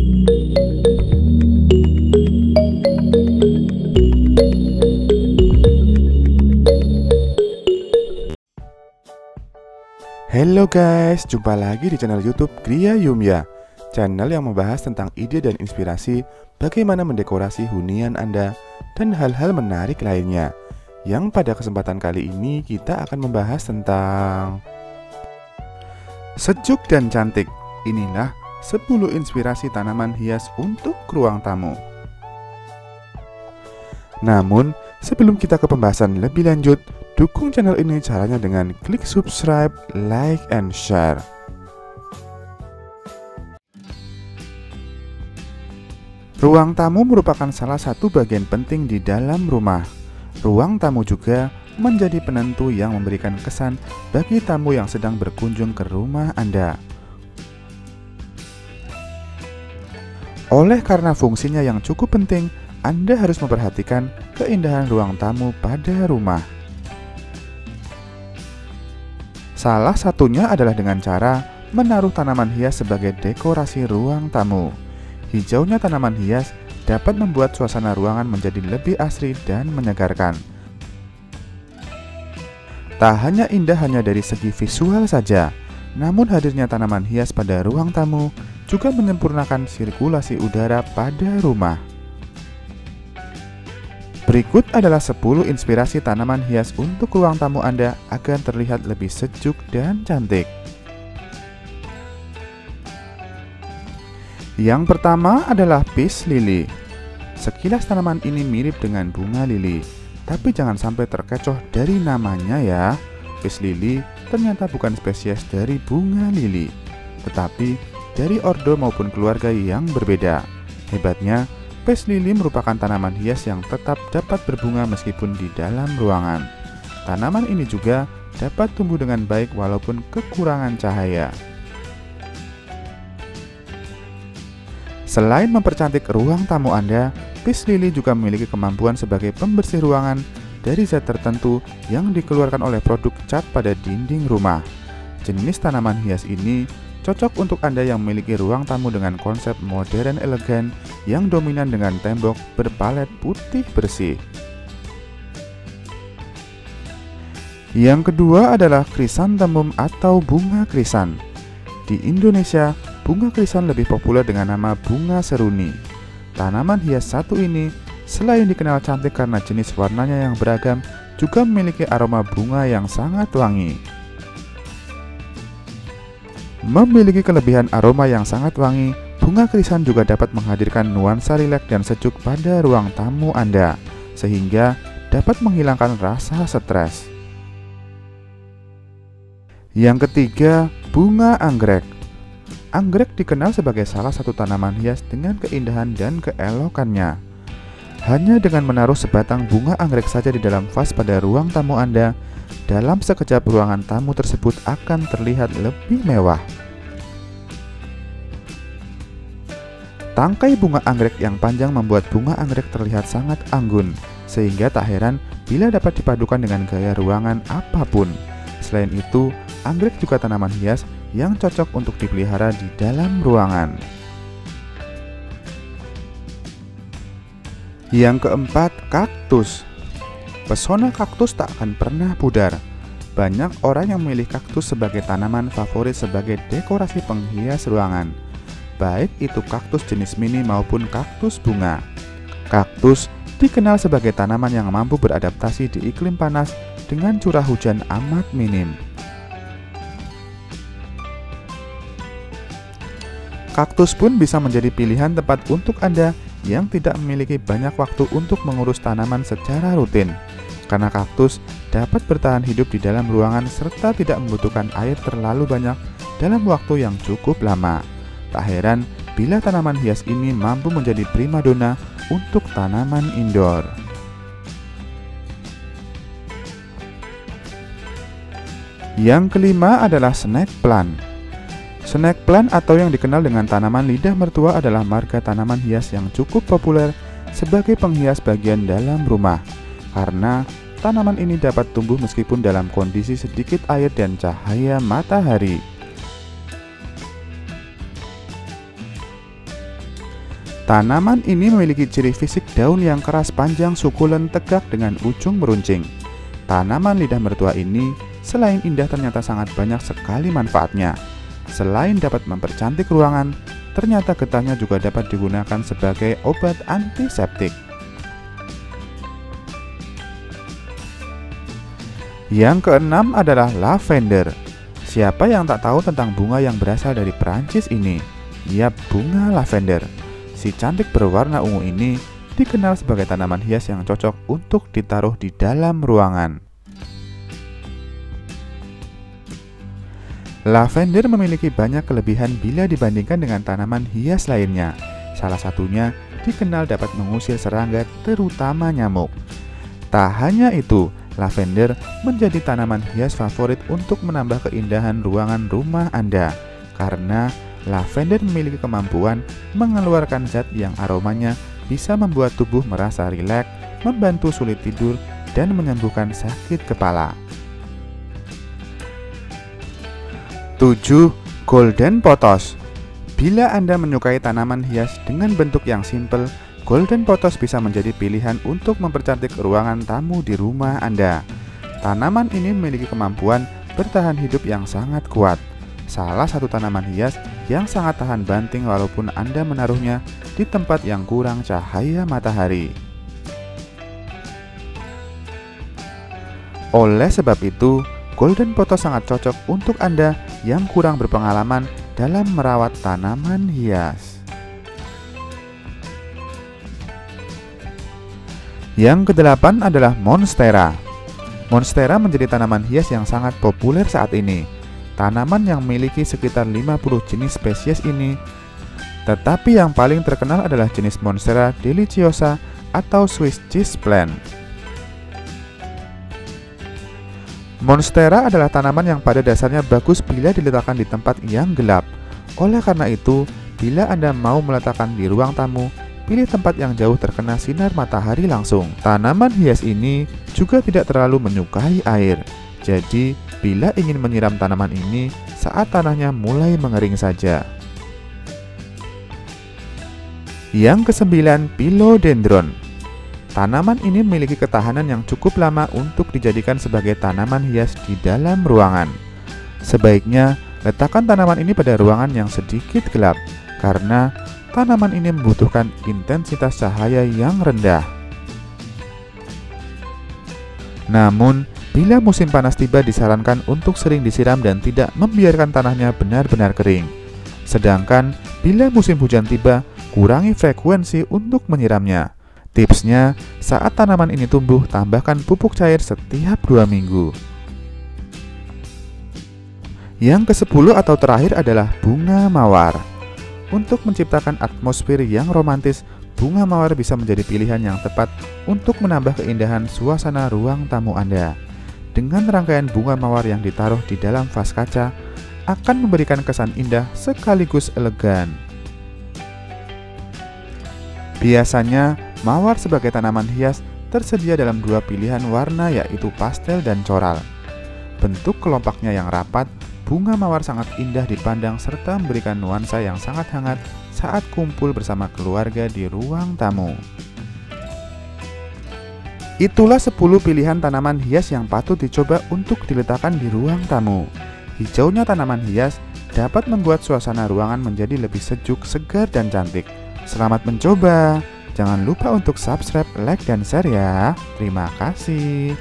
Halo guys, jumpa lagi di channel YouTube Gria Yumya, channel yang membahas tentang ide dan inspirasi bagaimana mendekorasi hunian Anda dan hal-hal menarik lainnya. Yang pada kesempatan kali ini kita akan membahas tentang sejuk dan cantik. Inilah 10 inspirasi tanaman hias untuk ruang tamu. Namun, sebelum kita ke pembahasan lebih lanjut, dukung channel ini caranya dengan klik subscribe, like, and share. Ruang tamu merupakan salah satu bagian penting di dalam rumah. Ruang tamu juga menjadi penentu yang memberikan kesan bagi tamu yang sedang berkunjung ke rumah Anda. Oleh karena fungsinya yang cukup penting, Anda harus memperhatikan keindahan ruang tamu pada rumah. Salah satunya adalah dengan cara menaruh tanaman hias sebagai dekorasi ruang tamu. Hijaunya tanaman hias dapat membuat suasana ruangan menjadi lebih asri dan menyegarkan. Tak hanya indah hanya dari segi visual saja, namun hadirnya tanaman hias pada ruang tamu juga menyempurnakan sirkulasi udara pada rumah. Berikut adalah 10 inspirasi tanaman hias untuk ruang tamu Anda agar terlihat lebih sejuk dan cantik. Yang pertama adalah peace lily. Sekilas tanaman ini mirip dengan bunga lili, tapi jangan sampai terkecoh dari namanya ya. Peace lily ternyata bukan spesies dari bunga lili, tetapi dari ordo maupun keluarga yang berbeda. Hebatnya, peace lily merupakan tanaman hias yang tetap dapat berbunga meskipun di dalam ruangan. Tanaman ini juga dapat tumbuh dengan baik walaupun kekurangan cahaya. Selain mempercantik ruang tamu Anda, peace lily juga memiliki kemampuan sebagai pembersih ruangan dari zat tertentu yang dikeluarkan oleh produk cat pada dinding rumah. Jenis tanaman hias ini cocok untuk Anda yang memiliki ruang tamu dengan konsep modern elegan yang dominan dengan tembok berpalet putih bersih. Yang kedua adalah chrysanthemum atau bunga krisan. Di Indonesia, bunga krisan lebih populer dengan nama bunga seruni. Tanaman hias satu ini selain dikenal cantik karena jenis warnanya yang beragam, juga memiliki aroma bunga yang sangat wangi. Memiliki kelebihan aroma yang sangat wangi, bunga krisan juga dapat menghadirkan nuansa rileks dan sejuk pada ruang tamu Anda, sehingga dapat menghilangkan rasa stres. Yang ketiga, bunga anggrek. Anggrek dikenal sebagai salah satu tanaman hias dengan keindahan dan keelokannya. Hanya dengan menaruh sebatang bunga anggrek saja di dalam vas pada ruang tamu Anda, dalam sekejap ruangan tamu tersebut akan terlihat lebih mewah. Tangkai bunga anggrek yang panjang membuat bunga anggrek terlihat sangat anggun, sehingga tak heran bila dapat dipadukan dengan gaya ruangan apapun. Selain itu, anggrek juga tanaman hias yang cocok untuk dipelihara di dalam ruangan. Yang keempat, kaktus. Pesona kaktus tak akan pernah pudar. Banyak orang yang memilih kaktus sebagai tanaman favorit sebagai dekorasi penghias ruangan, baik itu kaktus jenis mini maupun kaktus bunga. Kaktus dikenal sebagai tanaman yang mampu beradaptasi di iklim panas dengan curah hujan amat minim. Kaktus pun bisa menjadi pilihan tempat untuk Anda yang tidak memiliki banyak waktu untuk mengurus tanaman secara rutin. Karena kaktus dapat bertahan hidup di dalam ruangan serta tidak membutuhkan air terlalu banyak dalam waktu yang cukup lama. Tak heran bila tanaman hias ini mampu menjadi primadona untuk tanaman indoor. Yang kelima adalah snake plant. Snake plant atau yang dikenal dengan tanaman lidah mertua adalah marga tanaman hias yang cukup populer sebagai penghias bagian dalam rumah. Karena tanaman ini dapat tumbuh meskipun dalam kondisi sedikit air dan cahaya matahari. Tanaman ini memiliki ciri fisik daun yang keras panjang sukulen tegak dengan ujung meruncing. Tanaman lidah mertua ini selain indah ternyata sangat banyak sekali manfaatnya. Selain dapat mempercantik ruangan, ternyata getahnya juga dapat digunakan sebagai obat antiseptik. Yang keenam adalah lavender. Siapa yang tak tahu tentang bunga yang berasal dari Perancis ini? Yap, bunga lavender. Si cantik berwarna ungu ini dikenal sebagai tanaman hias yang cocok untuk ditaruh di dalam ruangan. Lavender memiliki banyak kelebihan bila dibandingkan dengan tanaman hias lainnya. Salah satunya dikenal dapat mengusir serangga, terutama nyamuk. Tak hanya itu, lavender menjadi tanaman hias favorit untuk menambah keindahan ruangan rumah Anda, karena lavender memiliki kemampuan mengeluarkan zat yang aromanya bisa membuat tubuh merasa rileks, membantu sulit tidur, dan menyembuhkan sakit kepala. 7. Golden pothos. Bila Anda menyukai tanaman hias dengan bentuk yang simpel, golden pothos bisa menjadi pilihan untuk mempercantik ruangan tamu di rumah Anda. Tanaman ini memiliki kemampuan bertahan hidup yang sangat kuat. Salah satu tanaman hias yang sangat tahan banting walaupun Anda menaruhnya di tempat yang kurang cahaya matahari. Oleh sebab itu, golden pothos sangat cocok untuk Anda yang kurang berpengalaman dalam merawat tanaman hias. Yang kedelapan adalah monstera. Monstera menjadi tanaman hias yang sangat populer saat ini. Tanaman yang memiliki sekitar 50 jenis spesies ini, tetapi yang paling terkenal adalah jenis Monstera deliciosa atau Swiss cheese plant. Monstera adalah tanaman yang pada dasarnya bagus bila diletakkan di tempat yang gelap. Oleh karena itu, bila Anda mau meletakkan di ruang tamu, pilih tempat yang jauh terkena sinar matahari langsung. Tanaman hias ini juga tidak terlalu menyukai air. Jadi, bila ingin menyiram tanaman ini saat tanahnya mulai mengering saja. Yang kesembilan, philodendron. Tanaman ini memiliki ketahanan yang cukup lama untuk dijadikan sebagai tanaman hias di dalam ruangan. Sebaiknya, letakkan tanaman ini pada ruangan yang sedikit gelap, karena tanaman ini membutuhkan intensitas cahaya yang rendah. Namun, bila musim panas tiba disarankan untuk sering disiram dan tidak membiarkan tanahnya benar-benar kering. Sedangkan bila musim hujan tiba, kurangi frekuensi untuk menyiramnya. Tipsnya, saat tanaman ini tumbuh, tambahkan pupuk cair setiap 2 minggu. Yang ke-10 atau terakhir adalah bunga mawar. Untuk menciptakan atmosfer yang romantis, bunga mawar bisa menjadi pilihan yang tepat untuk menambah keindahan suasana ruang tamu Anda. Dengan rangkaian bunga mawar yang ditaruh di dalam vas kaca, akan memberikan kesan indah sekaligus elegan. Biasanya, mawar sebagai tanaman hias tersedia dalam 2 pilihan warna, yaitu pastel dan coral. Bentuk kelompaknya yang rapat, bunga mawar sangat indah dipandang serta memberikan nuansa yang sangat hangat saat kumpul bersama keluarga di ruang tamu. Itulah 10 pilihan tanaman hias yang patut dicoba untuk diletakkan di ruang tamu. Hijaunya tanaman hias dapat membuat suasana ruangan menjadi lebih sejuk, segar, dan cantik. Selamat mencoba! Jangan lupa untuk subscribe, like, dan share ya. Terima kasih.